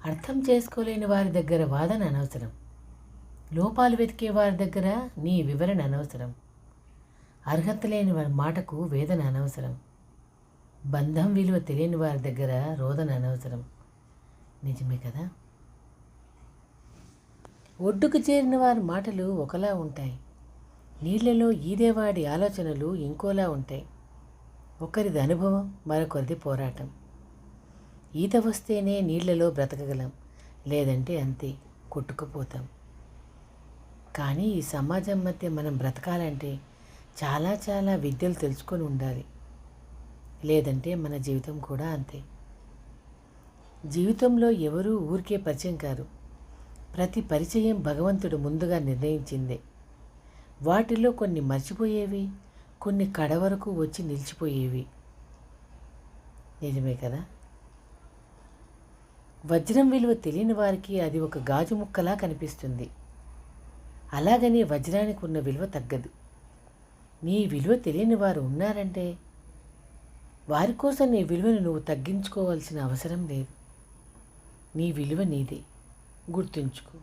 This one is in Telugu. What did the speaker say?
అర్థం చేసుకోలేని వారి దగ్గర వాదన అనవసరం. లోపాలు వెతికే వారి దగ్గర నీ వివరణ అనవసరం. అర్హత లేని వారి మాటకు వేదన అనవసరం. బంధం విలువ తెలియని వారి దగ్గర రోదన అనవసరం. నిజమే కదా? ఒడ్డుకు చేరిన వారి మాటలు ఒకలా ఉంటాయి. నీళ్లలో ఈదేవాడి ఆలోచనలు ఇంకోలా ఉంటాయి. ఒకరిది అనుభవం, మరొకరిది పోరాటం. ఈత వస్తేనే నీళ్లలో బ్రతకగలం, లేదంటే అంతే కొట్టుకుపోతాం. కానీ ఈ సమాజం మధ్య మనం బ్రతకాలంటే చాలా చాలా విద్యలు తెలుసుకొని ఉండాలి. లేదంటే మన జీవితం కూడా అంతే. జీవితంలో ఎవరూ ఊరికే పరిచయం కారు. ప్రతి పరిచయం భగవంతుడు ముందుగా నిర్ణయించిందే. వాటిలో కొన్ని మర్చిపోయేవి, కొన్ని కడ వరకు వచ్చి నిలిచిపోయేవి. నిజమే కదా? వజ్రం విలువ తెలియని వారికి అది ఒక గాజు ముక్కలా కనిపిస్తుంది. అలాగని వజ్రానికి ఉన్న విలువ తగ్గదు. నీ విలువ తెలియని వారు ఉన్నారంటే వారి కోసం నీ విలువను నువ్వు తగ్గించుకోవాల్సిన అవసరం లేదు. నీ విలువ నీదే, గుర్తుంచుకో.